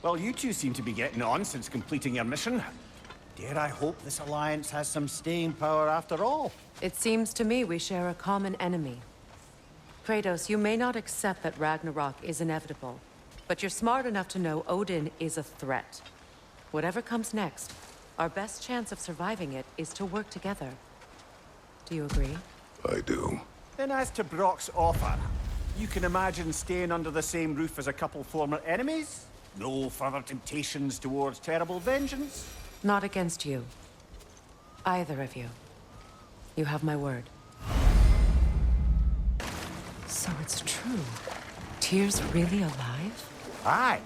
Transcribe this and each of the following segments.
Well, you two seem to be getting on since completing your mission. Dare I hope this alliance has some staying power after all? It seems to me we share a common enemy. Kratos, you may not accept that Ragnarok is inevitable, but you're smart enough to know Odin is a threat. Whatever comes next, our best chance of surviving it is to work together. Do you agree? I do. Then as to Brock's offer, you can imagine staying under the same roof as a couple former enemies? No further temptations towards terrible vengeance? Not against you. Either of you. You have my word. So it's true. Tyr's really alive? Aye.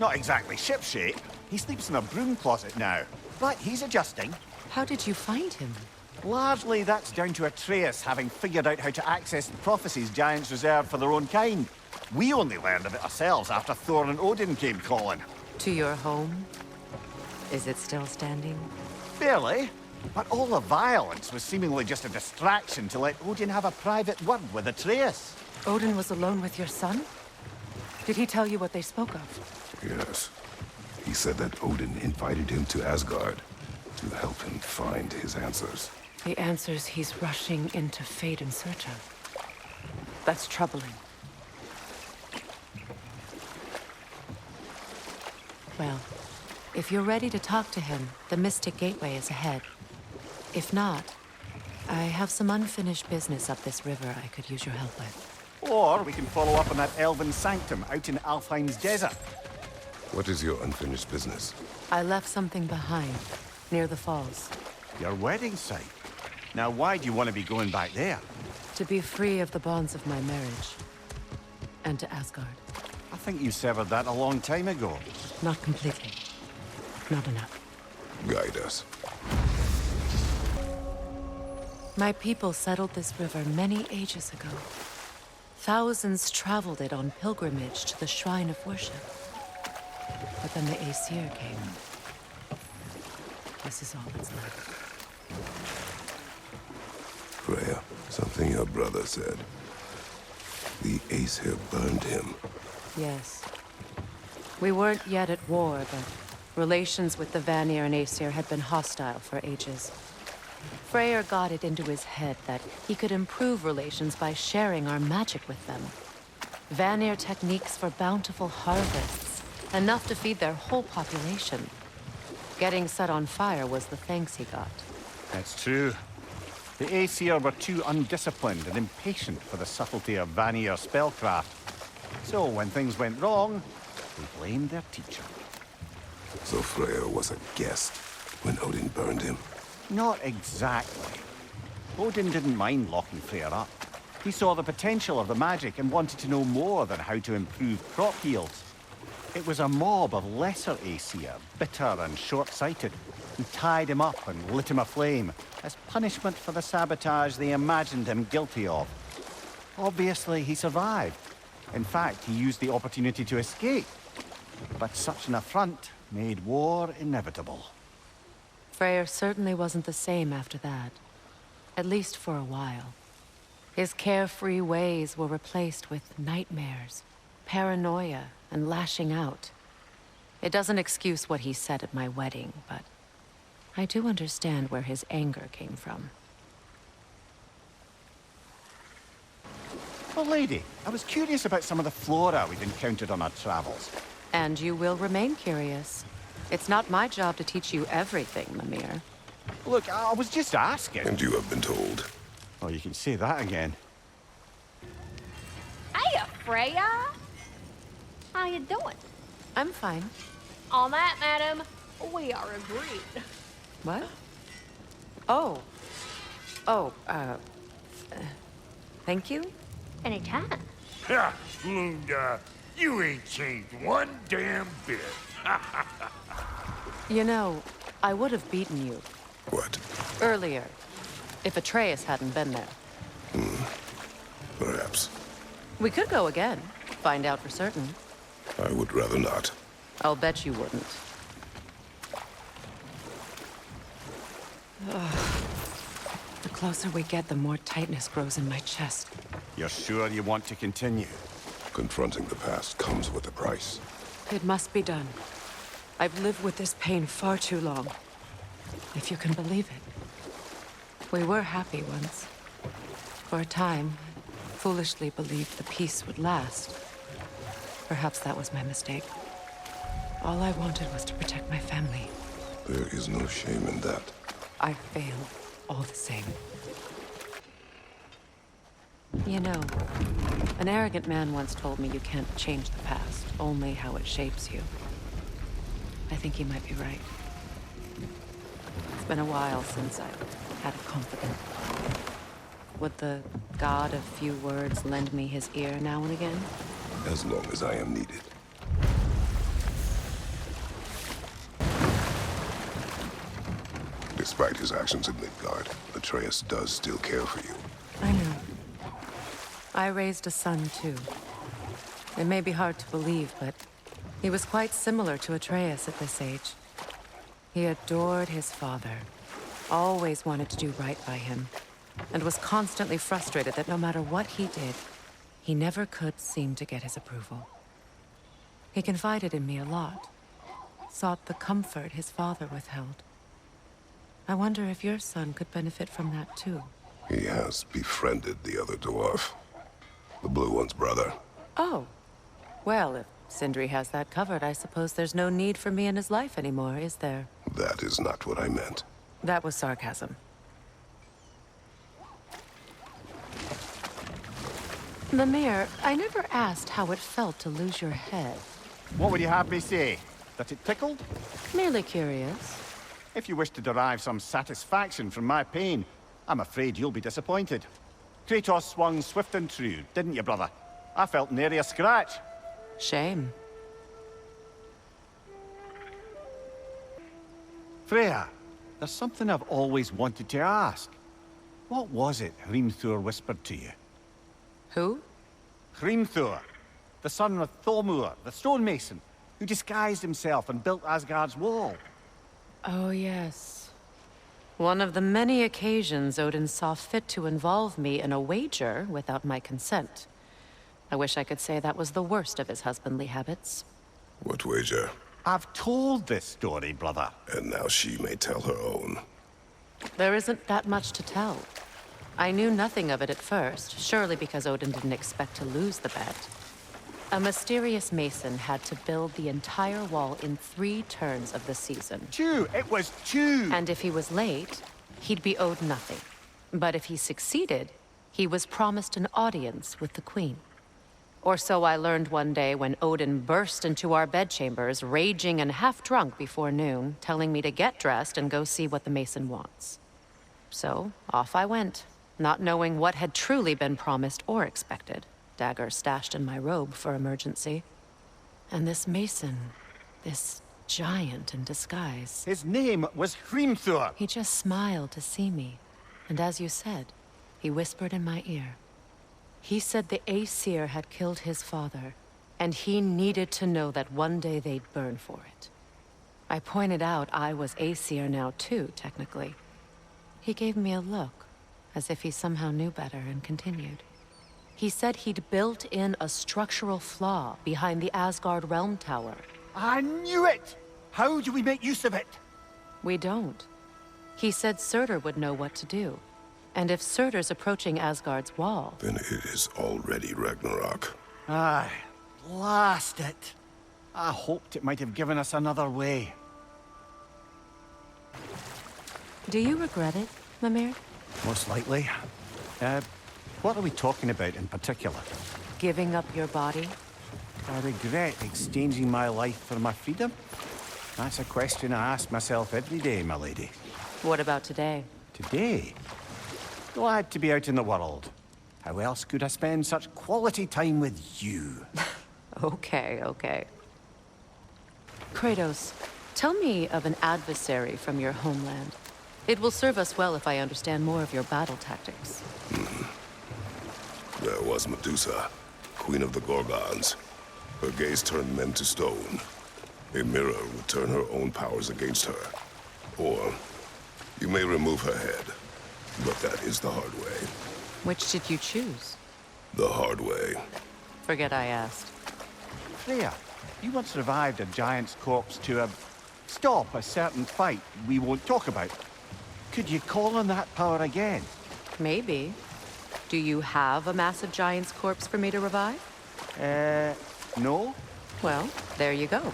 Not exactly shipshape. He sleeps in a broom closet now. But he's adjusting. How did you find him? Largely that's down to Atreus having figured out how to access the prophecies giants reserved for their own kind. We only learned of it ourselves after Thor and Odin came calling. To your home? Is it still standing? Fairly. But all the violence was seemingly just a distraction to let Odin have a private word with Atreus. Odin was alone with your son? Did he tell you what they spoke of? Yes. He said that Odin invited him to Asgard to help him find his answers. The answers he's rushing into fate in search of. That's troubling. Well, if you're ready to talk to him, the Mystic Gateway is ahead. If not, I have some unfinished business up this river I could use your help with. Or we can follow up on that Elven sanctum out in Alfheim's desert. What is your unfinished business? I left something behind, near the falls. Your wedding site. Now why do you want to be going back there? To be free of the bonds of my marriage. And to Asgard. I think you severed that a long time ago. Not completely. Not enough. Guide us. My people settled this river many ages ago. Thousands traveled it on pilgrimage to the shrine of worship. But then the Aesir came. This is all that's left. Freya, something your brother said. The Aesir burned him. Yes. We weren't yet at war, but relations with the Vanir and Aesir had been hostile for ages. Freyr got it into his head that he could improve relations by sharing our magic with them. Vanir techniques for bountiful harvests, enough to feed their whole population. Getting set on fire was the thanks he got. That's true. The Aesir were too undisciplined and impatient for the subtlety of Vanir spellcraft. So when things went wrong, they blamed their teacher. So Freya was a guest when Odin burned him. Not exactly. Odin didn't mind locking Freya up. He saw the potential of the magic and wanted to know more than how to improve crop yields. It was a mob of lesser Aesir, bitter and short-sighted, who tied him up and lit him aflame as punishment for the sabotage they imagined him guilty of. Obviously, he survived. In fact, he used the opportunity to escape. But such an affront made war inevitable. Freyr certainly wasn't the same after that. At least for a while. His carefree ways were replaced with nightmares, paranoia, and lashing out. It doesn't excuse what he said at my wedding, but I do understand where his anger came from. Well, lady, I was curious about some of the flora we've encountered on our travels. And you will remain curious. It's not my job to teach you everything, Mimir. Look, I was just asking. And you have been told. Oh, you can say that again. Hiya, Freya! How you doing? I'm fine. On that, madam, we are agreed. What? Oh. Oh, thank you? Anytime. Ha! Lunda, you ain't changed one damn bit. You know, I would have beaten you What? earlier, if Atreus hadn't been there. Perhaps. We could go again, find out for certain. I would rather not. I'll bet you wouldn't. Ugh. The closer we get, the more tightness grows in my chest. You're sure you want to continue? Confronting the past comes with a price. It must be done. I've lived with this pain far too long. If you can believe it. We were happy once. For a time, I foolishly believed the peace would last. Perhaps that was my mistake. All I wanted was to protect my family. There is no shame in that. I failed, all the same. You know, an arrogant man once told me you can't change the past, only how it shapes you. I think he might be right. It's been a while since I've had a confidant. Would the god of few words lend me his ear now and again? As long as I am needed. Despite his actions in Midgard, Atreus does still care for you. I know. I raised a son, too. It may be hard to believe, but he was quite similar to Atreus at this age. He adored his father, always wanted to do right by him, and was constantly frustrated that no matter what he did, he never could seem to get his approval. He confided in me a lot, sought the comfort his father withheld. I wonder if your son could benefit from that, too. He has befriended the other dwarf. The blue one's brother. Oh. Well, if Sindri has that covered, I suppose there's no need for me in his life anymore, is there? That is not what I meant. That was sarcasm. Mimir, I never asked how it felt to lose your head. What would you have me say? That it tickled? Merely curious. If you wish to derive some satisfaction from my pain, I'm afraid you'll be disappointed. Kratos swung swift and true, didn't you, brother? I felt nary a scratch. Shame. Freya, there's something I've always wanted to ask. What was it Hrimthur whispered to you? Who? Hrimthur, the son of Thormur, the stonemason, who disguised himself and built Asgard's wall. Oh, yes. One of the many occasions Odin saw fit to involve me in a wager without my consent. I wish I could say that was the worst of his husbandly habits. What wager? I've told this story, brother. And now she may tell her own. There isn't that much to tell. I knew nothing of it at first, surely because Odin didn't expect to lose the bet. A mysterious mason had to build the entire wall in 3 turns of the season. It was 2! And if he was late, he'd be owed nothing. But if he succeeded, he was promised an audience with the queen. Or so I learned one day when Odin burst into our bedchambers, raging and half-drunk before noon, telling me to get dressed and go see what the mason wants. So, off I went, not knowing what had truly been promised or expected. Dagger stashed in my robe for emergency. And this mason, this giant in disguise. His name was Hrimthur. He just smiled to see me. And as you said, he whispered in my ear. He said the Aesir had killed his father, and he needed to know that one day they'd burn for it. I pointed out I was Aesir now too, technically. He gave me a look, as if he somehow knew better, and continued. He said he'd built in a structural flaw behind the Asgard realm tower. I knew it! How do we make use of it? We don't. He said Surtur would know what to do. And if Surtur's approaching Asgard's wall... Then it is already Ragnarok. Aye, blast it. I hoped it might have given us another way. Do you regret it, Mimir? Most likely. What are we talking about in particular? Giving up your body? I regret exchanging my life for my freedom? That's a question I ask myself every day, my lady. What about today? Today? Glad to be out in the world. How else could I spend such quality time with you? Okay. Kratos, tell me of an adversary from your homeland. It will serve us well if I understand more of your battle tactics. There was Medusa, queen of the Gorgons. Her gaze turned men to stone. A mirror would turn her own powers against her. Or, you may remove her head. But that is the hard way. Which did you choose? The hard way. Forget I asked. Freya, you once revived a giant's corpse to a stop a certain fight we won't talk about. Could you call on that power again? Maybe. Do you have a massive giant's corpse for me to revive? No? Well, there you go.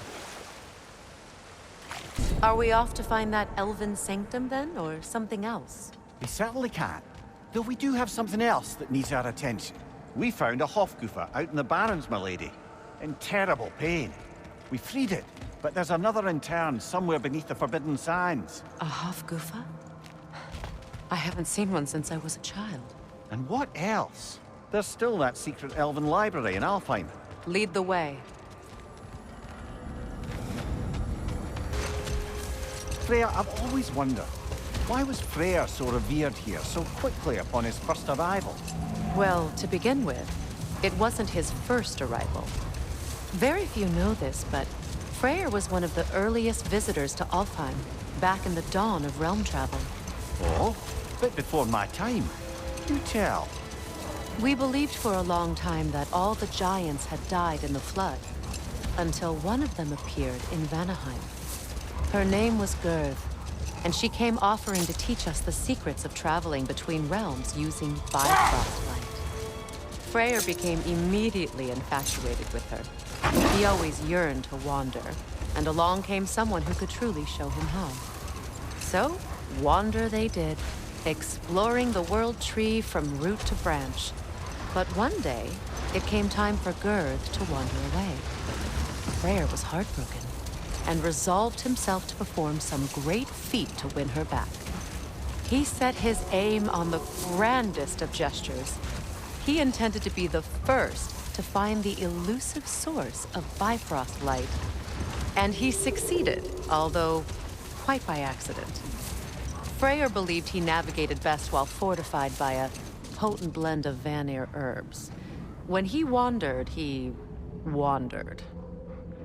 Are we off to find that elven sanctum then, or something else? We certainly can. Though we do have something else that needs our attention. We found a Hofgufa out in the Barrens, my lady. In terrible pain. We freed it, but there's another intern somewhere beneath the Forbidden Sands. A Hofgufa? I haven't seen one since I was a child. And what else? There's still that secret elven library in Alfheim. Lead the way. Freya, I've always wondered, why was Freyr so revered here so quickly upon his first arrival? Well, to begin with, it wasn't his first arrival. Very few know this, but Freyr was one of the earliest visitors to Alfheim, back in the dawn of realm travel. Oh, bit before my time. Do tell. We believed for a long time that all the giants had died in the flood, until one of them appeared in Vanaheim. Her name was Gerd, and she came offering to teach us the secrets of traveling between realms using Bifrost light. Freyr became immediately infatuated with her. He always yearned to wander, and along came someone who could truly show him how. So, wander they did, exploring the world tree from root to branch. But one day, it came time for Gerd to wander away. Freyr was heartbroken, and resolved himself to perform some great feat to win her back. He set his aim on the grandest of gestures. He intended to be the first to find the elusive source of Bifrost light. And he succeeded, although quite by accident. Freyr believed he navigated best while fortified by a potent blend of Vanir herbs. When he wandered, he wandered.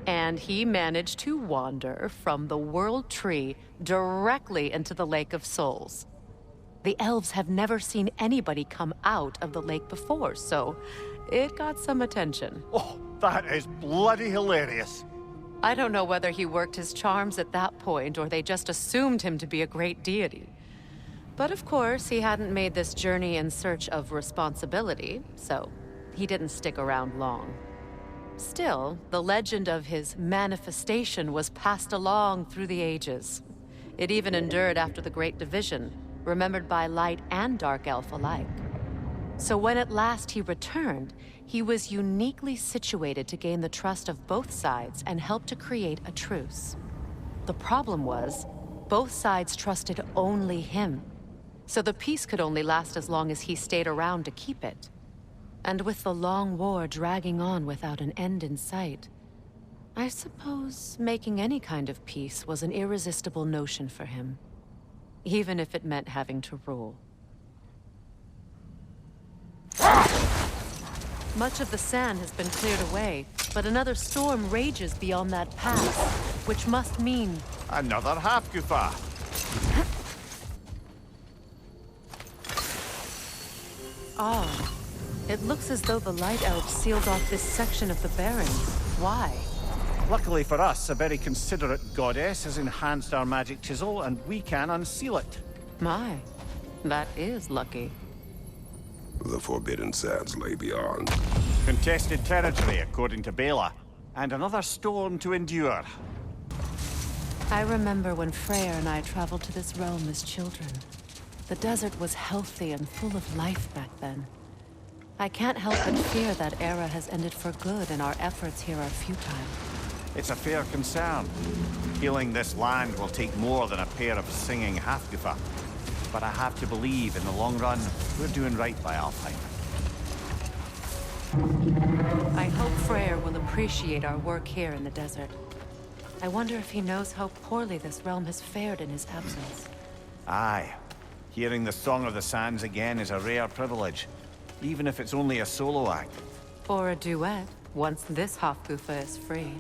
And he managed to wander from the World Tree directly into the Lake of Souls. The elves have never seen anybody come out of the lake before, so it got some attention. Oh, that is bloody hilarious. I don't know whether he worked his charms at that point or they just assumed him to be a great deity. But of course, he hadn't made this journey in search of responsibility, so he didn't stick around long. Still, the legend of his manifestation was passed along through the ages. It even endured after the Great Division, remembered by light and dark elf alike. So when at last he returned, he was uniquely situated to gain the trust of both sides and help to create a truce. The problem was, both sides trusted only him. So the peace could only last as long as he stayed around to keep it. And with the long war dragging on without an end in sight, I suppose making any kind of peace was an irresistible notion for him. Even if it meant having to rule. Much of the sand has been cleared away, but another storm rages beyond that pass, which must mean... Another Hofgufa. Ah. It looks as though the Light Elves sealed off this section of the Barrens. Why? Luckily for us, a very considerate goddess has enhanced our magic chisel, and we can unseal it. My, that is lucky. The Forbidden Sands lay beyond. Contested territory, according to Bela, and another storm to endure. I remember when Freya and I traveled to this realm as children. The desert was healthy and full of life back then. I can't help but fear that era has ended for good and our efforts here are futile. It's a fair concern. Healing this land will take more than a pair of singing Hofgufa. But I have to believe, in the long run, we're doing right by Alfheim. I hope Freyr will appreciate our work here in the desert. I wonder if he knows how poorly this realm has fared in his absence. Aye. Hearing the Song of the Sands again is a rare privilege, even if it's only a solo act. Or a duet, once this Hofgufa is free.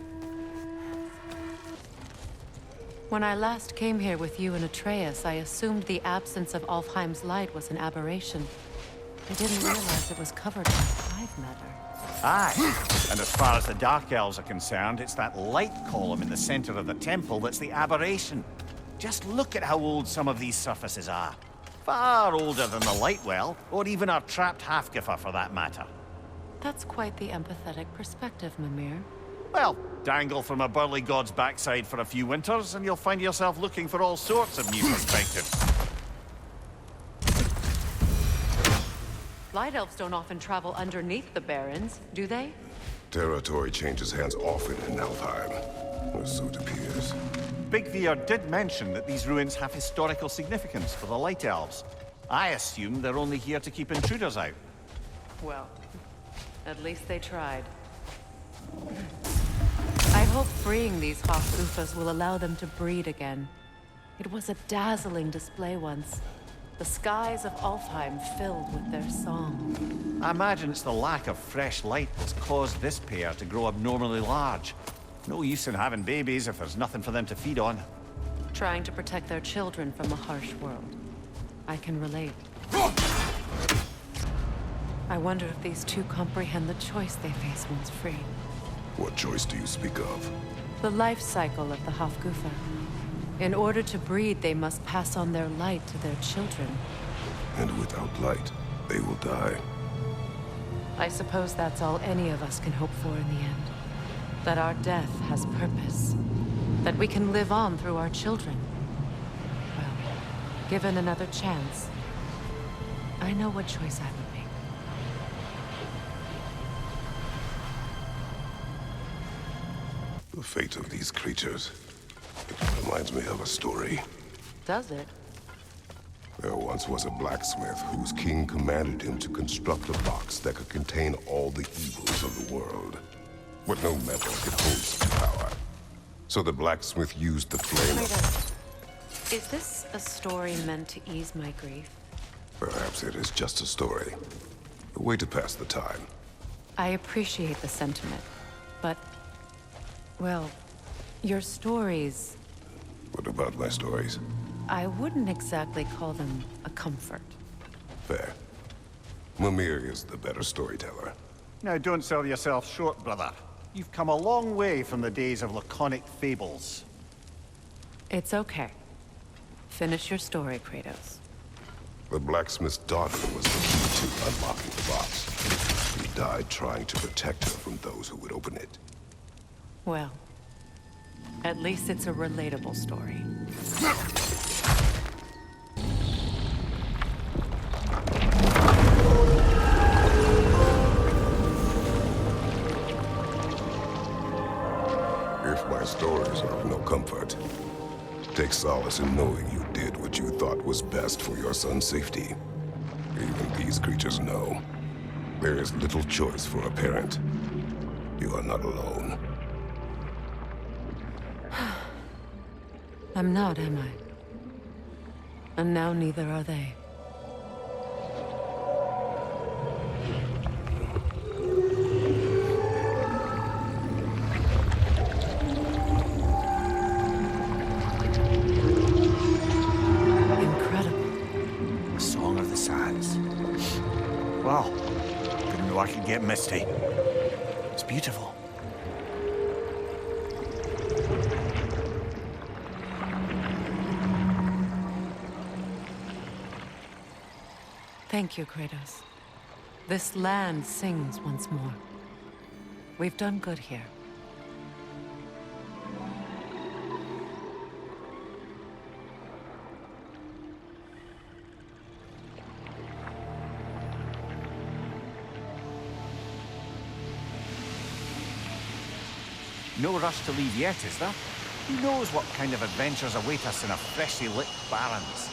When I last came here with you and Atreus, I assumed the absence of Alfheim's light was an aberration. I didn't realize it was covered by hive matter. Aye, and as far as the Dark Elves are concerned, it's that light column in the center of the temple that's the aberration. Just look at how old some of these surfaces are. Far older than the light well, or even our trapped Halfgiffer for that matter. That's quite the empathetic perspective, Mimir. Well, dangle from a burly god's backside for a few winters, and you'll find yourself looking for all sorts of new perspectives. Light elves don't often travel underneath the barrens, do they? Territory changes hands often in Alfheim, or so it appears. Big Veer did mention that these ruins have historical significance for the Light Elves. I assume they're only here to keep intruders out. Well, at least they tried. I hope freeing these Hofufas will allow them to breed again. It was a dazzling display once. The skies of Alfheim filled with their song. I imagine it's the lack of fresh light that's caused this pair to grow abnormally large. No use in having babies if there's nothing for them to feed on. Trying to protect their children from a harsh world. I can relate. I wonder if these two comprehend the choice they face once free. What choice do you speak of? The life cycle of the Hofgufa. In order to breed, they must pass on their light to their children. And without light, they will die. I suppose that's all any of us can hope for in the end. That our death has purpose. That we can live on through our children. Well, given another chance, I know what choice I would make. The fate of these creatures. It reminds me of a story. Does it? There once was a blacksmith whose king commanded him to construct a box that could contain all the evils of the world. But no metal could hold such power. So the blacksmith used the flame. Is this a story meant to ease my grief? Perhaps it is just a story. A way to pass the time. I appreciate the sentiment, but... well, your stories... What about my stories? I wouldn't exactly call them a comfort. Fair. Mimir is the better storyteller. Now don't sell yourself short, brother. You've come a long way from the days of laconic fables. It's okay. Finish your story, Kratos. The blacksmith's daughter was the key to unlocking the box. He died trying to protect her from those who would open it. Well, at least it's a relatable story. If my stories are of no comfort, take solace in knowing you did what you thought was best for your son's safety. Even these creatures know. There is little choice for a parent. You are not alone. I'm not, am I? And now neither are they. Incredible. A song of the sands. Wow. Didn't know I could get misty. It's beautiful. Thank you, Kratos. This land sings once more. We've done good here. No rush to leave yet, is there? Who knows what kind of adventures await us in a freshly lit barrens?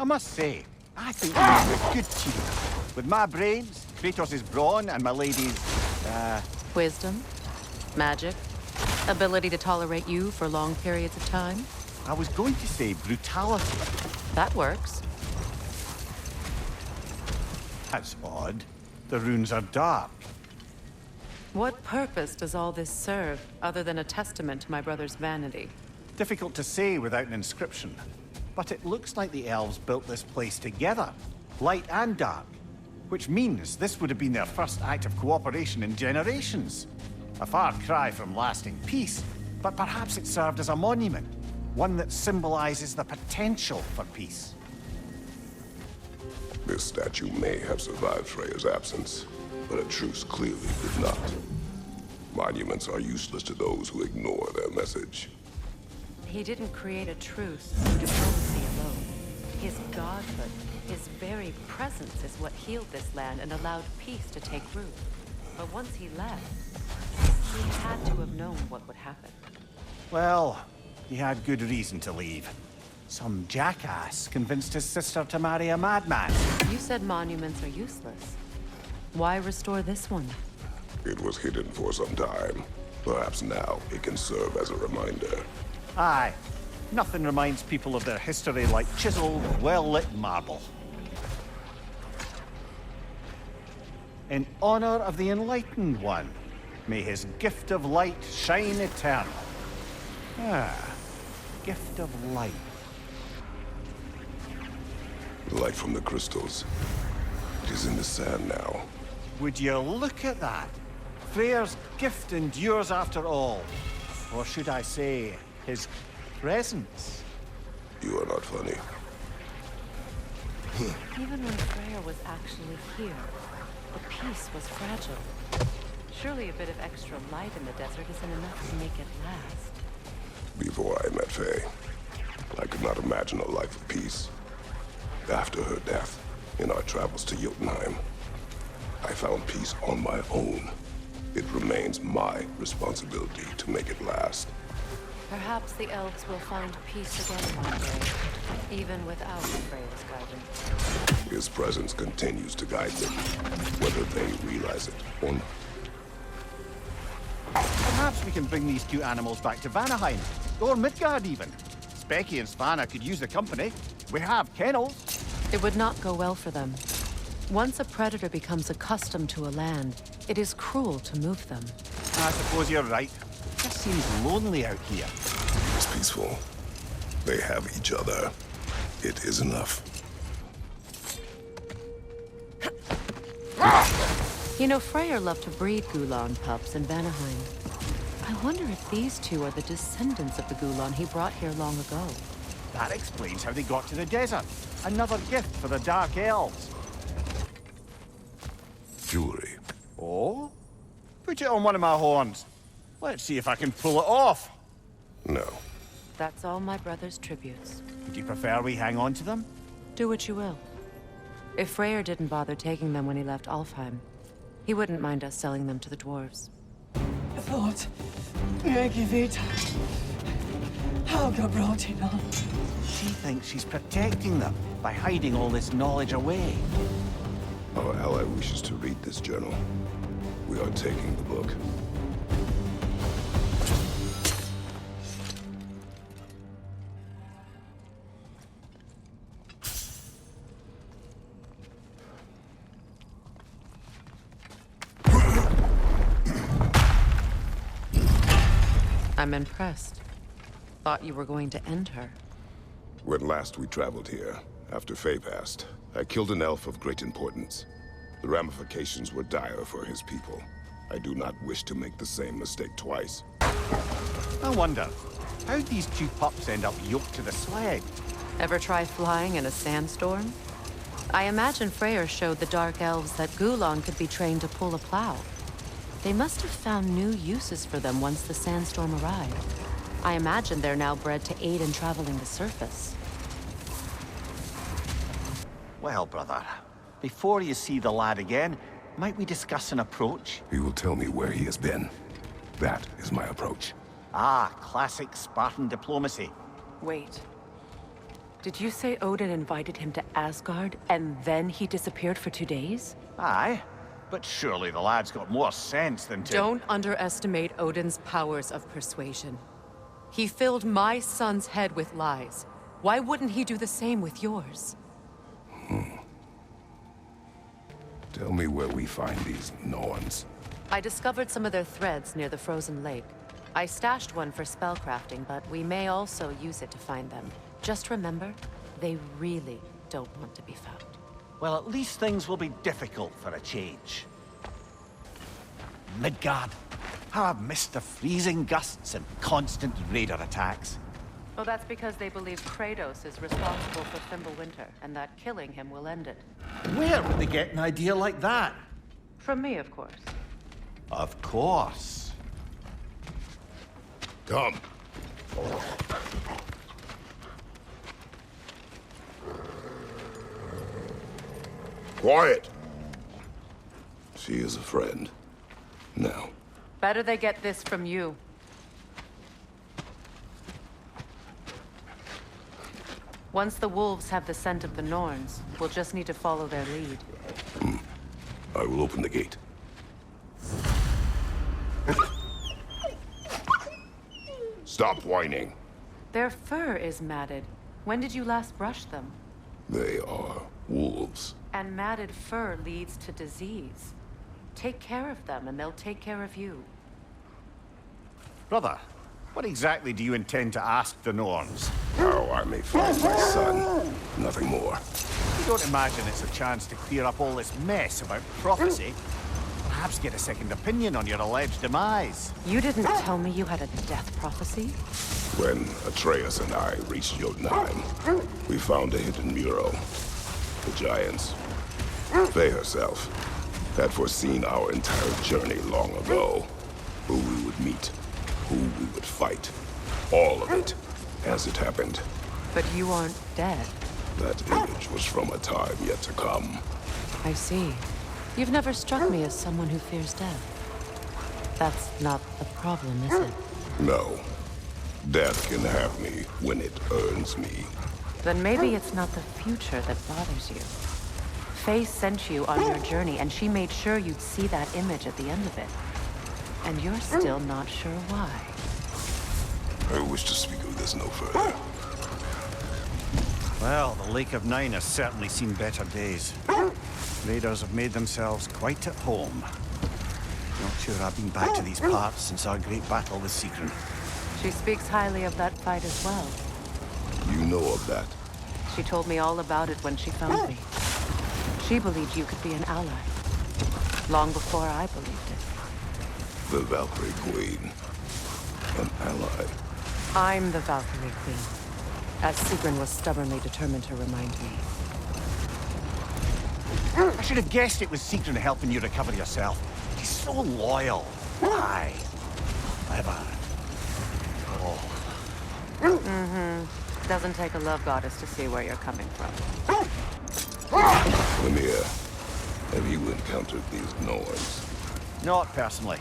I must say, I think we make a good team. With my brains, Kratos' brawn, and my lady's, Wisdom, magic, ability to tolerate you for long periods of time. I was going to say brutality. That works. That's odd. The runes are dark. What purpose does all this serve, other than a testament to my brother's vanity? Difficult to say without an inscription. But it looks like the elves built this place together, light and dark. Which means this would have been their first act of cooperation in generations. A far cry from lasting peace, but perhaps it served as a monument. One that symbolizes the potential for peace. This statue may have survived Freya's absence, but a truce clearly did not. Monuments are useless to those who ignore their message. He didn't create a truce through diplomacy alone. His godhood, his very presence is what healed this land and allowed peace to take root. But once he left, he had to have known what would happen. Well, he had good reason to leave. Some jackass convinced his sister to marry a madman. You said monuments are useless. Why restore this one? It was hidden for some time. Perhaps now it can serve as a reminder. Aye. Nothing reminds people of their history like chiseled, well-lit marble. In honor of the Enlightened One, may his gift of light shine eternal. Ah, gift of light. Light from the crystals. It is in the sand now. Would you look at that? Freyr's gift endures after all. Or should I say, his presence. You are not funny. Even when Freya was actually here, the peace was fragile. Surely a bit of extra light in the desert isn't enough to make it last. Before I met Faye, I could not imagine a life of peace. After her death, in our travels to Jotunheim, I found peace on my own. It remains my responsibility to make it last. Perhaps the elves will find peace again one day, even without Freya's guidance. His presence continues to guide them, whether they realize it or not. Perhaps we can bring these two animals back to Vanaheim, or Midgard even. Specky and Svanna could use the company. We have kennels. It would not go well for them. Once a predator becomes accustomed to a land, it is cruel to move them. I suppose you're right. It just seems lonely out here. It's peaceful. They have each other. It is enough. You know, Freyr loved to breed Gulan pups in Vanaheim. I wonder if these two are the descendants of the Gulan he brought here long ago. That explains how they got to the desert. Another gift for the Dark Elves. Jewelry. Oh? Put it on one of my horns. Let's see if I can pull it off. No. That's all my brother's tributes. Would you prefer we hang on to them? Do what you will. If Freyr didn't bother taking them when he left Alfheim, he wouldn't mind us selling them to the dwarves. Thought jag vet Helga brought it on. She thinks she's protecting them by hiding all this knowledge away. Our ally wishes to read this journal. We are taking the book. I'm impressed. Thought you were going to end her. When last we traveled here, after Faye passed, I killed an elf of great importance. The ramifications were dire for his people. I do not wish to make the same mistake twice. I wonder, how'd these two pups end up yoked to the sled? Ever try flying in a sandstorm? I imagine Freyr showed the Dark Elves that Gulan could be trained to pull a plow. They must have found new uses for them once the sandstorm arrived. I imagine they're now bred to aid in traveling the surface. Well, brother, before you see the lad again, might we discuss an approach? He will tell me where he has been. That is my approach. Ah, classic Spartan diplomacy. Wait. Did you say Odin invited him to Asgard, and then he disappeared for 2 days? Aye, but surely the lad's got more sense than to... Don't underestimate Odin's powers of persuasion. He filled my son's head with lies. Why wouldn't he do the same with yours? Tell me where we find these Norns. I discovered some of their threads near the frozen lake. I stashed one for spellcrafting, but we may also use it to find them. Just remember, they really don't want to be found. Well, at least things will be difficult for a change. Midgard. How I've missed the freezing gusts and constant raider attacks. Well, that's because they believe Kratos is responsible for Fimbulwinter, and that killing him will end it. Where would they get an idea like that? From me, of course. Of course. Come. Quiet! She is a friend. Now. Better they get this from you. Once the wolves have the scent of the Norns, we'll just need to follow their lead. I will open the gate. Stop whining. Their fur is matted. When did you last brush them? They are wolves. And matted fur leads to disease. Take care of them, and they'll take care of you. Brother, what exactly do you intend to ask the Norns? How I may find my son. Nothing more. You don't imagine it's a chance to clear up all this mess about prophecy? Perhaps get a second opinion on your alleged demise. You didn't tell me you had a death prophecy? When Atreus and I reached Jotunheim, we found a hidden mural. The Giants. Faye herself had foreseen our entire journey long ago. Who we would meet, who we would fight. All of it, as it happened. But you aren't dead. That image was from a time yet to come. I see. You've never struck me as someone who fears death. That's not a problem, is it? No. Death can have me when it earns me. Then maybe it's not the future that bothers you. Faye sent you on your journey, and she made sure you'd see that image at the end of it. And you're still not sure why. I wish to speak of this no further. Well, the Lake of Nine has certainly seen better days. Raiders have made themselves quite at home. Not sure I've been back to these parts since our great battle with Sigrun. She speaks highly of that fight as well. You know of that? She told me all about it when she found me. She believed you could be an ally. Long before I believed it. The Valkyrie Queen. An ally. I'm the Valkyrie Queen. As Sigrun was stubbornly determined to remind me. I should have guessed it was Sigrun helping you recover yourself. She's so loyal. Aye. Clever. Oh. Doesn't take a love goddess to see where you're coming from. Mimir, have you encountered these Norns? Not personally.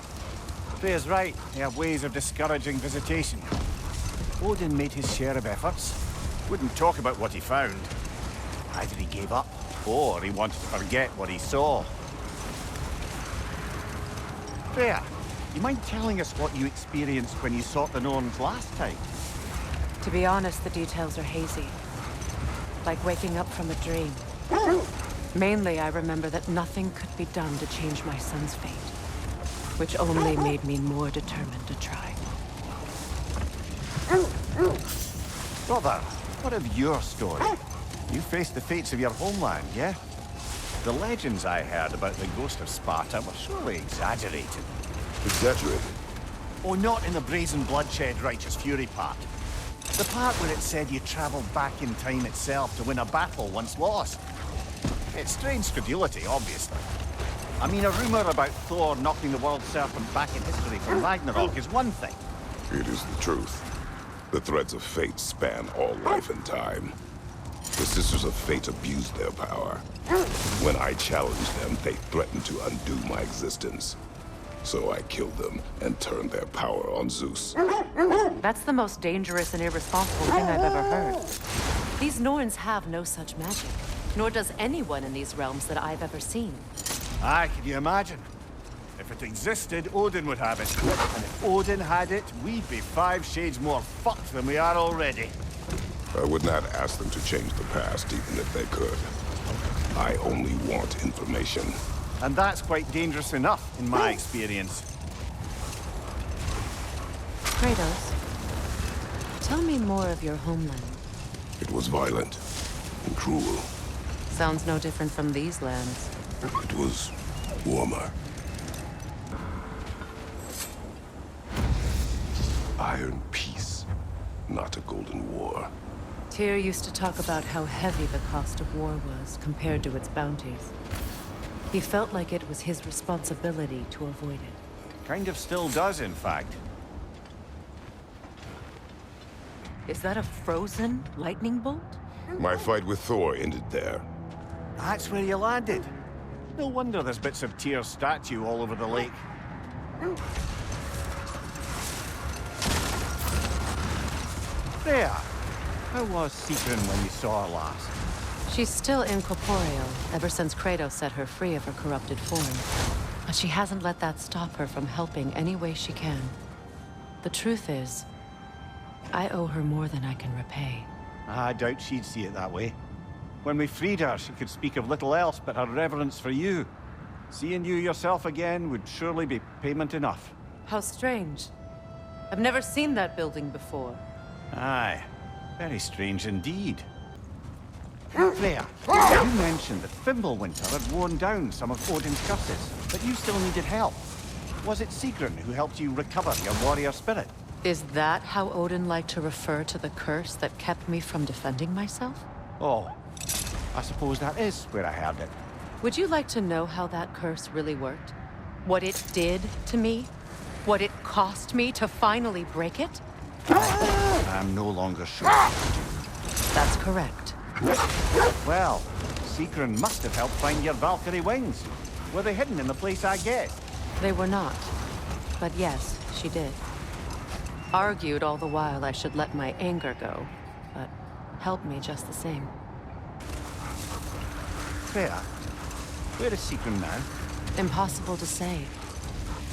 Freya's right. They have ways of discouraging visitation. Odin made his share of efforts. Wouldn't talk about what he found. Either he gave up, or he wanted to forget what he saw. Freya, you mind telling us what you experienced when you sought the Norns last time? To be honest, the details are hazy. Like waking up from a dream. Mainly, I remember that nothing could be done to change my son's fate. Which only made me more determined to try. Brother, what of your story? You faced the fates of your homeland, yeah? The legends I heard about the ghost of Sparta were surely exaggerated. Exaggerated? Oh, not in the brazen bloodshed righteous fury part. The part where it said you travelled back in time itself to win a battle once lost. It's strange credulity, obviously. I mean, a rumour about Thor knocking the world serpent back in history from Ragnarok is one thing. It is the truth. The threads of fate span all life and time. The Sisters of Fate abused their power. When I challenged them, they threatened to undo my existence. So I killed them and turned their power on Zeus. That's the most dangerous and irresponsible thing I've ever heard. These Norns have no such magic. Nor does anyone in these realms that I've ever seen. Aye, can you imagine? If it existed, Odin would have it. And if Odin had it, we'd be 5 shades more fucked than we are already. I would not ask them to change the past, even if they could. I only want information. And that's quite dangerous enough, in my experience. Kratos, tell me more of your homeland. It was violent and cruel. Sounds no different from these lands. It was warmer. Iron peace, not a golden war. Tyr used to talk about how heavy the cost of war was compared to its bounties. He felt like it was his responsibility to avoid it. Kind of still does, in fact. Is that a frozen lightning bolt? My fight with Thor ended there. That's where you landed. No wonder there's bits of Tyr's statue all over the lake. Freya, how was Sigrun when you saw her last? She's still incorporeal, ever since Kratos set her free of her corrupted form. But she hasn't let that stop her from helping any way she can. The truth is, I owe her more than I can repay. I doubt she'd see it that way. When we freed her, she could speak of little else but her reverence for you. Seeing you yourself again would surely be payment enough. How strange. I've never seen that building before. Aye, very strange indeed. Freya, you mentioned that Fimbulwinter had worn down some of Odin's curses, but you still needed help. Was it Sigrun who helped you recover your warrior spirit? Is that how Odin liked to refer to the curse that kept me from defending myself? Oh, I suppose that is where I heard it. Would you like to know how that curse really worked? What it did to me? What it cost me to finally break it? I'm no longer sure. That's correct. Well, Sigrun must have helped find your Valkyrie wings. Were they hidden in the place I guessed? They were not. But yes, she did. Argued all the while I should let my anger go, but helped me just the same. Freya, where is Sigrun now? Impossible to say.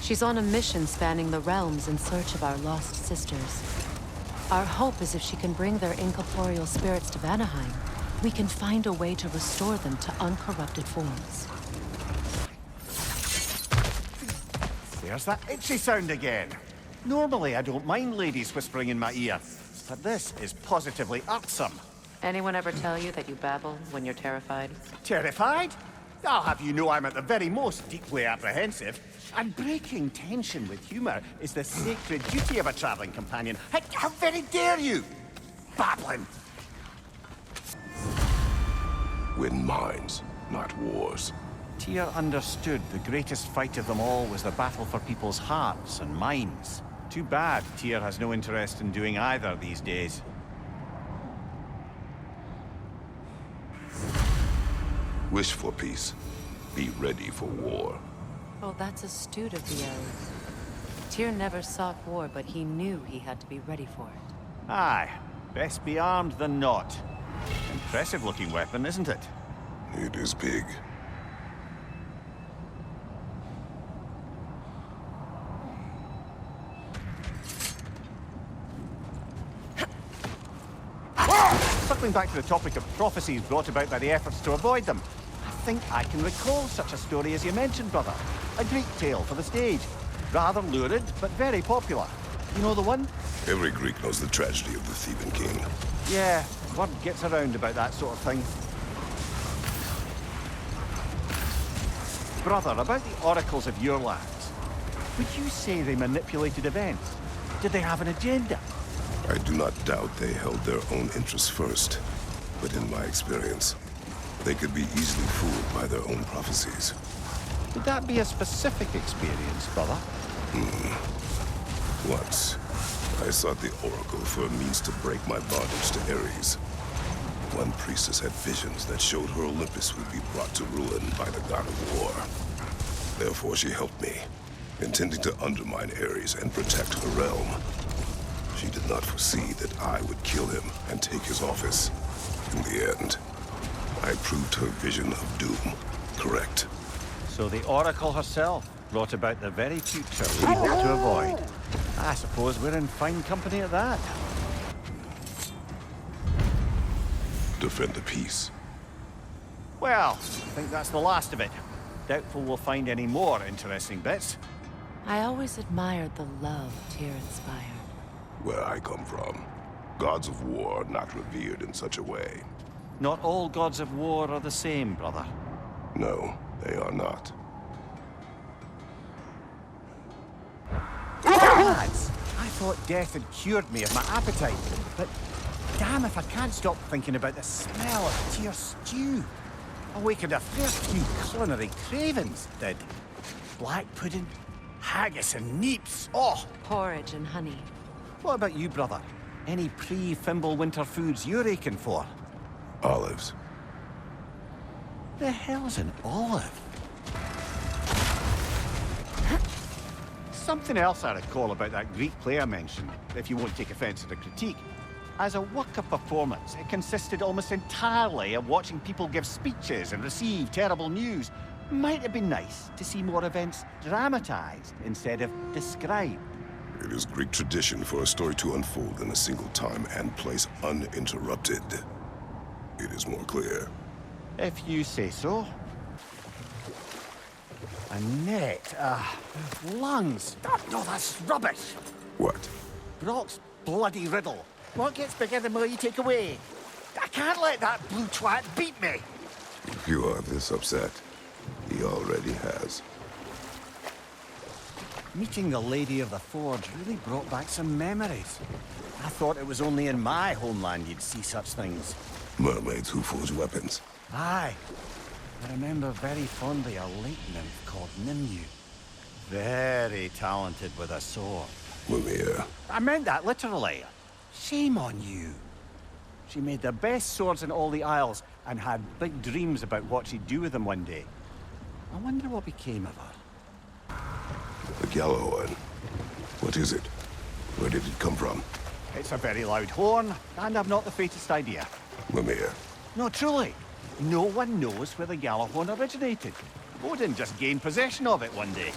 She's on a mission spanning the realms in search of our lost sisters. Our hope is if she can bring their incorporeal spirits to Vanaheim, we can find a way to restore them to uncorrupted forms. There's that itchy sound again. Normally I don't mind ladies whispering in my ear, but this is positively irksome. Anyone ever tell you that you babble when you're terrified? Terrified? I'll have you know I'm at the very most deeply apprehensive. And breaking tension with humor is the sacred duty of a traveling companion. How very dare you! Babbling! Win minds, not wars. Tyr understood the greatest fight of them all was the battle for people's hearts and minds. Too bad Tyr has no interest in doing either these days. Wish for peace. Be ready for war. Oh, that's astute of the elves. Tyr never sought war, but he knew he had to be ready for it. Aye, best be armed than not. Impressive-looking weapon, isn't it? It is big. Circling back to the topic of prophecies brought about by the efforts to avoid them, I think I can recall such a story as you mentioned, brother. A Greek tale for the stage. Rather lurid, but very popular. You know the one? Every Greek knows the tragedy of the Theban king. Yeah, word gets around about that sort of thing. Brother, about the oracles of your lands, would you say they manipulated events? Did they have an agenda? I do not doubt they held their own interests first. But in my experience, they could be easily fooled by their own prophecies. Would that be a specific experience, brother? Once, I sought the Oracle for a means to break my bondage to Ares. One priestess had visions that showed her Olympus would be brought to ruin by the god of war. Therefore she helped me, intending to undermine Ares and protect her realm. She did not foresee that I would kill him and take his office. In the end, I proved her vision of doom correct. So the Oracle herself brought about the very future we hope to avoid. I suppose we're in fine company at that. Defend the peace. Well, I think that's the last of it. Doubtful we'll find any more interesting bits. I always admired the love Tyr inspired. Where I come from, gods of war are not revered in such a way. Not all gods of war are the same, brother. No, they are not. Lads, I thought death had cured me of my appetite, but damn if I can't stop thinking about the smell of Tyr stew. Awakened a fair few culinary cravings, did. Black pudding, haggis and neeps. Oh! Porridge and honey. What about you, brother? Any pre-Fimble winter foods you're aching for? Olives. The hell's an olive? Something else I recall about that Greek play I mentioned, if you won't take offense at the critique. As a work of performance, it consisted almost entirely of watching people give speeches and receive terrible news. Might have been nice to see more events dramatized instead of described. It is Greek tradition for a story to unfold in a single time and place uninterrupted. It is more clear. If you say so. A net, lungs. Oh, no, that's rubbish. What? Brock's bloody riddle. What gets bigger the more you take away? I can't let that blue twat beat me. If you are this upset, he already has. Meeting the Lady of the Forge really brought back some memories. I thought it was only in my homeland you'd see such things. Mermaids who forge weapons. Aye. I remember very fondly a lake nymph called Mimir. Very talented with a sword. Mimir. I meant that literally. Shame on you. She made the best swords in all the Isles and had big dreams about what she'd do with them one day. I wonder what became of her. The yellow one. What is it? Where did it come from? It's a very loud horn, and I've not the faintest idea. Mimir. No, truly. No one knows where the Gjallarhorn originated. Odin just gained possession of it one day.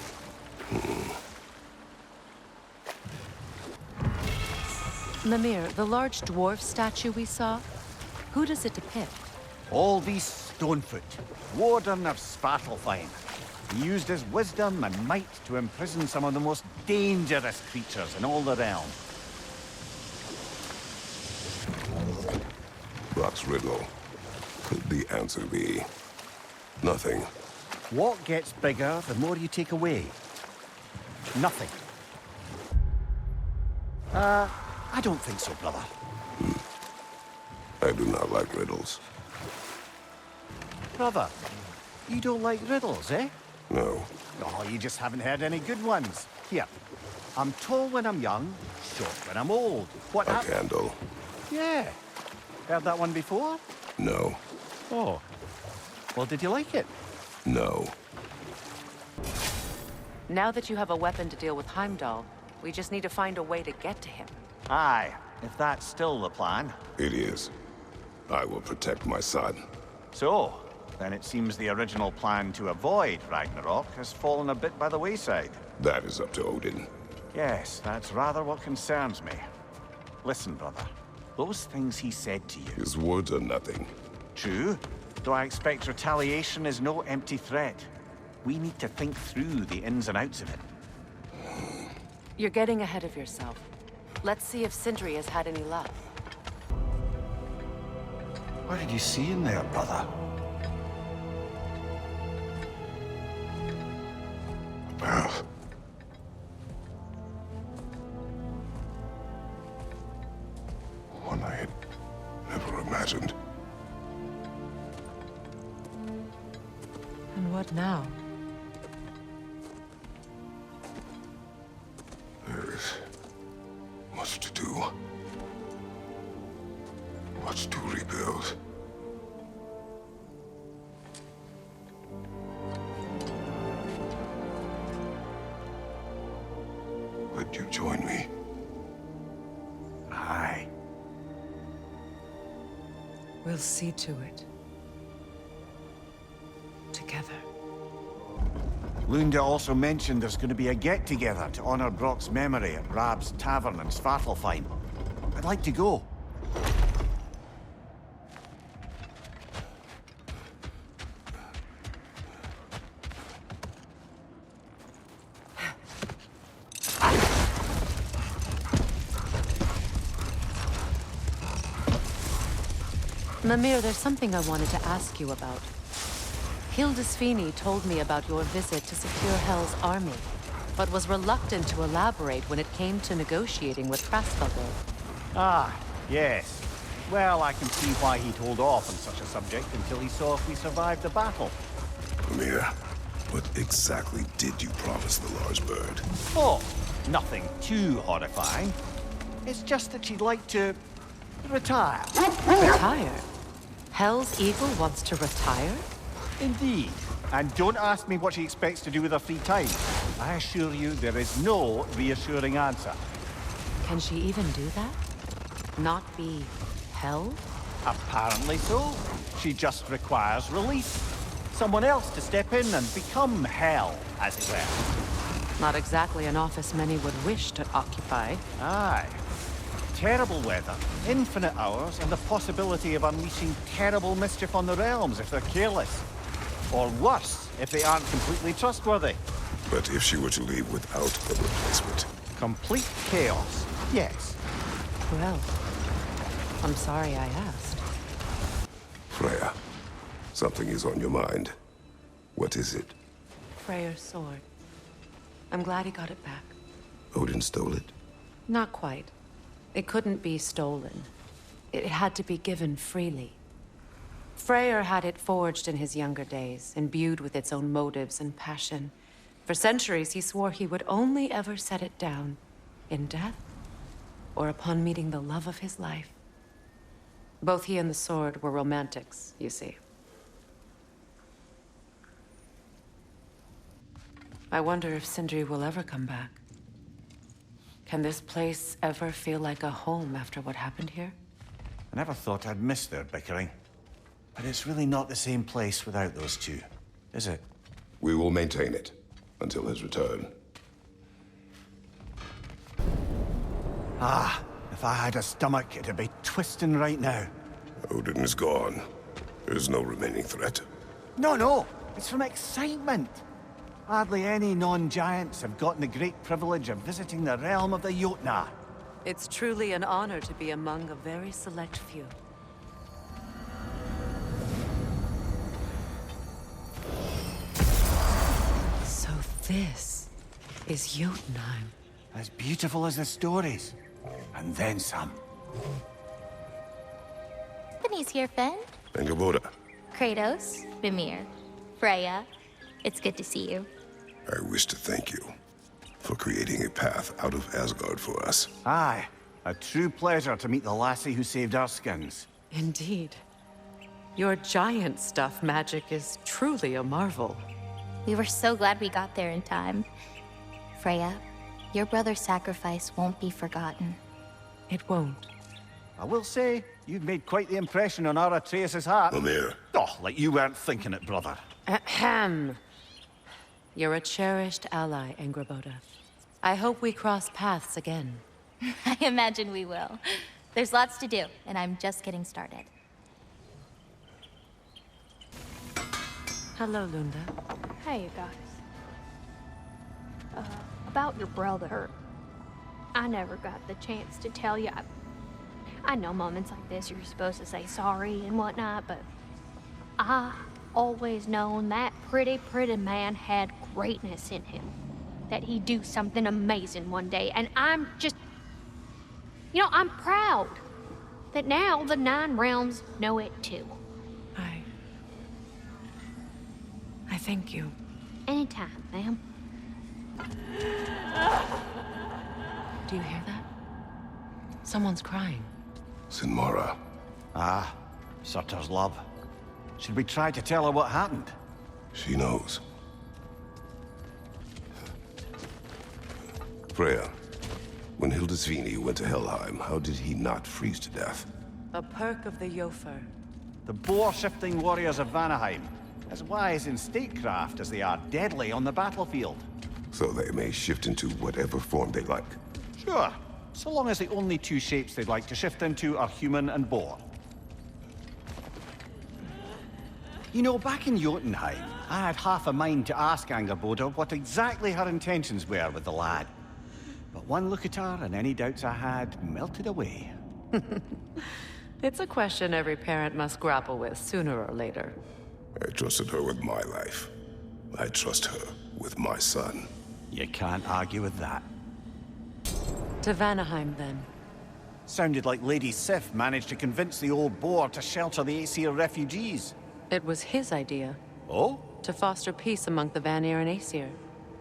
Mimir, the large dwarf statue we saw, who does it depict? All these Stonefoot, warden of Svartalfheim. He used his wisdom and might to imprison some of the most dangerous creatures in all the realm. Brock's riddle. Could the answer be nothing? What gets bigger the more you take away? Nothing. I don't think so, brother. I do not like riddles. Brother, you don't like riddles, eh? No. Oh, you just haven't heard any good ones. Here, I'm tall when I'm young, short when I'm old. What A candle. Yeah. Heard that one before? No. Oh. Well, did you like it? No. Now that you have a weapon to deal with Heimdall, we just need to find a way to get to him. Aye, if that's still the plan. It is. I will protect my son. So, then it seems the original plan to avoid Ragnarok has fallen a bit by the wayside. That is up to Odin. Yes, that's rather what concerns me. Listen, brother. Those things he said to you. His words are nothing. True, though I expect retaliation is no empty threat. We need to think through the ins and outs of it. You're getting ahead of yourself. Let's see if Sindri has had any luck. What did you see in there, brother? A path. One I had never imagined. And what now? There is much to do. Much to rebuild. Would you join me? Aye. We'll see to it. Together. Lunda also mentioned there's going to be a get-together to honor Brock's memory at Rab's Tavern in Svartalfheim. I'd like to go. Mimir, there's something I wanted to ask you about. Hildisvini told me about your visit to secure Hel's army, but was reluctant to elaborate when it came to negotiating with Kratos. Ah, yes. Well, I can see why he'd hold off on such a subject until he saw if we survived the battle. Mimir, what exactly did you promise the large bird? Oh, nothing too horrifying. It's just that she'd like to retire. Retire? Hel's eagle wants to retire? Indeed. And don't ask me what she expects to do with her free time. I assure you there is no reassuring answer. Can she even do that? Not be Hel? Apparently so. She just requires release. Someone else to step in and become Hel, as it were. Not exactly an office many would wish to occupy. Aye. Terrible weather, infinite hours, and the possibility of unleashing terrible mischief on the realms if they're careless. Or worse, if they aren't completely trustworthy. But if she were to leave without a replacement? Complete chaos, yes. Well, I'm sorry I asked. Freya, something is on your mind. What is it? Freyr's sword. I'm glad he got it back. Odin stole it? Not quite. It couldn't be stolen. It had to be given freely. Freyr had it forged in his younger days, imbued with its own motives and passion. For centuries, he swore he would only ever set it down in death or upon meeting the love of his life. Both he and the sword were romantics, you see. I wonder if Sindri will ever come back. Can this place ever feel like a home after what happened here? I never thought I'd miss their bickering. But it's really not the same place without those two, is it? We will maintain it until his return. Ah, if I had a stomach, it'd be twisting right now. Odin is gone. There's no remaining threat. No, it's from excitement. Hardly any non-giants have gotten the great privilege of visiting the realm of the Jotnar. It's truly an honor to be among a very select few. So this is Jotunheim. As beautiful as the stories. And then some. Company's here, Fen. Angerboda, Kratos, Mimir, Freya. It's good to see you. I wish to thank you for creating a path out of Asgard for us. Aye, a true pleasure to meet the lassie who saved our skins. Indeed. Your giant stuff magic is truly a marvel. We were so glad we got there in time. Freya, your brother's sacrifice won't be forgotten. It won't. I will say, you've made quite the impression on our Atreus' heart. Mimir, Oh, like you weren't thinking it, brother. Ahem. You're a cherished ally, Angerboda. I hope we cross paths again. I imagine we will. There's lots to do, and I'm just getting started. Hello, Lunda. Hey, you guys. About your brother. I never got the chance to tell you. I know moments like this you're supposed to say sorry and whatnot, but I always known that pretty man had greatness in him. That he'd do something amazing one day, and I'm just... You know, I'm proud that now the Nine Realms know it too. I thank you. Anytime, ma'am. Do you hear that? Someone's crying. Sinmara. Ah, Surtur's love. Should we try to tell her what happened? She knows. Freya, when Hildisvini went to Helheim, how did he not freeze to death? A perk of the Jofur. The boar-shifting warriors of Vanaheim. As wise in statecraft as they are deadly on the battlefield. So they may shift into whatever form they like. Sure, so long as the only two shapes they'd like to shift into are human and boar. You know, back in Jotunheim, I had half a mind to ask Angerboda what exactly her intentions were with the lad. But one look at her and any doubts I had melted away. It's a question every parent must grapple with sooner or later. I trusted her with my life. I trust her with my son. You can't argue with that. To Vanaheim, then. Sounded like Lady Sif managed to convince the old boar to shelter the Aesir refugees. It was his idea. Oh? To foster peace among the Vanir and Aesir.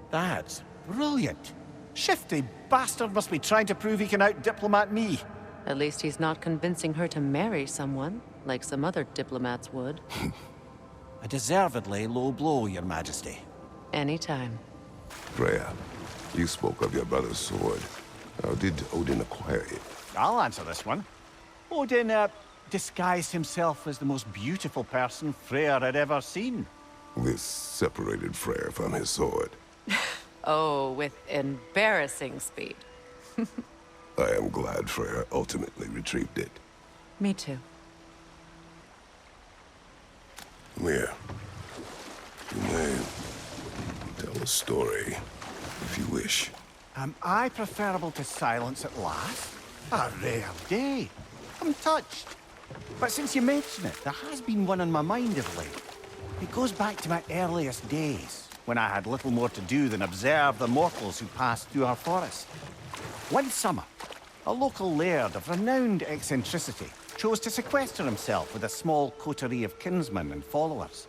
That's brilliant. Shifty bastard must be trying to prove he can out-diplomat me. At least he's not convincing her to marry someone, like some other diplomats would. A deservedly low blow, Your Majesty. Anytime. Freya, you spoke of your brother's sword. How did Odin acquire it? I'll answer this one. Odin, disguised himself as the most beautiful person Freya had ever seen. This separated Freya from his sword. Oh, with embarrassing speed. I am glad Freya ultimately retrieved it. Me too. Mimir, you may tell a story, if you wish. Am I preferable to silence at last? A rare day. I'm touched. But since you mention it, there has been one on my mind of late. It goes back to my earliest days, when I had little more to do than observe the mortals who passed through our forest. One summer, a local laird of renowned eccentricity chose to sequester himself with a small coterie of kinsmen and followers.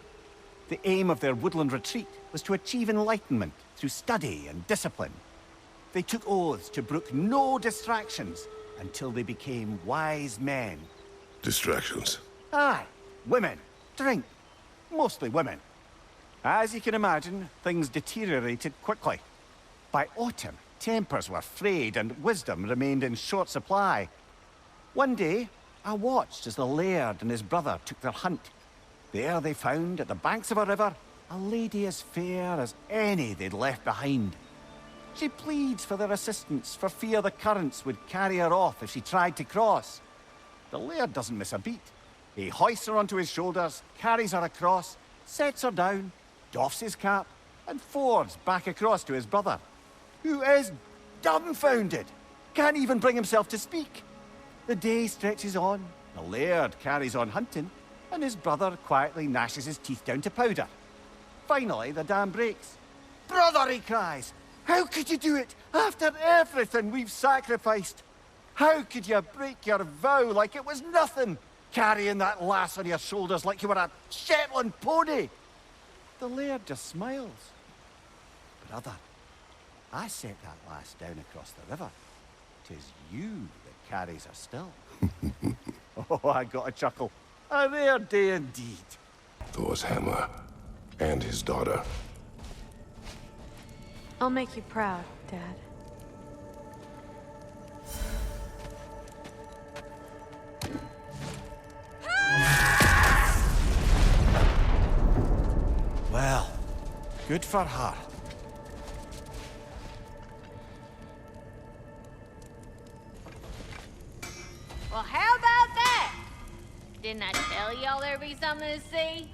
The aim of their woodland retreat was to achieve enlightenment through study and discipline. They took oaths to brook no distractions until they became wise men. Distractions. Aye, women, drink, mostly women. As you can imagine, things deteriorated quickly. By autumn, tempers were frayed and wisdom remained in short supply. One day, I watched as the laird and his brother took their hunt. There they found, at the banks of a river, a lady as fair as any they'd left behind. She pleads for their assistance for fear the currents would carry her off if she tried to cross. The laird doesn't miss a beat. He hoists her onto his shoulders, carries her across, sets her down, doffs his cap, and fords back across to his brother, who is dumbfounded, can't even bring himself to speak. The day stretches on, the laird carries on hunting, and his brother quietly gnashes his teeth down to powder. Finally, the dam breaks. "Brother," he cries, "how could you do it after everything we've sacrificed? How could you break your vow like it was nothing, carrying that lass on your shoulders like you were a Shetland pony?" The laird just smiles. "Brother, I set that lass down across the river. 'Tis you that carries her still." Oh, I got a chuckle. A rare day indeed. Thor's hammer and his daughter. I'll make you proud, Dad. Well, good for her. Well, how about that? Didn't I tell y'all there'd be something to see?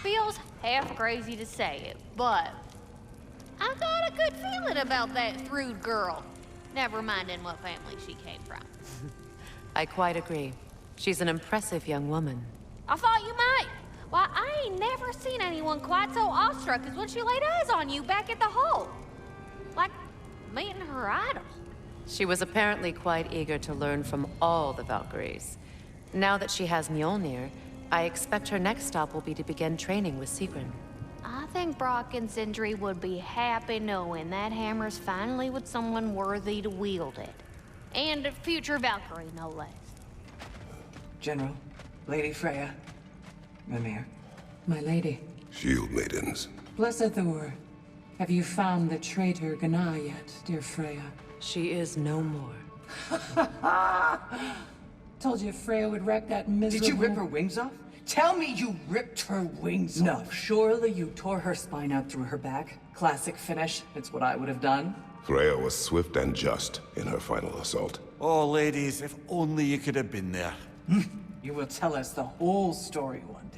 Feels half crazy to say it, but I got a good feeling about that Thrud girl. Never minding what family she came from. I quite agree. She's an impressive young woman. I thought you might. Why, I ain't never seen anyone quite so awestruck as when she laid eyes on you back at the hole. Like meeting her idol. She was apparently quite eager to learn from all the Valkyries. Now that she has Mjolnir, I expect her next stop will be to begin training with Sigrun. I think Brock and Sindri would be happy knowing that hammer's finally with someone worthy to wield it. And a future Valkyrie, no less. General, Lady Freya, Mimir, my lady. Shield maidens. Blessed Thor, have you found the traitor Gná yet, dear Freya? She is no more. Told you Freya would wreck that miserable... Did you rip her wings off? Tell me you ripped her wings No, off. surely you tore her spine out through her back. Classic finish. It's what I would have done. Freya was swift and just in her final assault. Oh, ladies, if only you could have been there. You will tell us the whole story one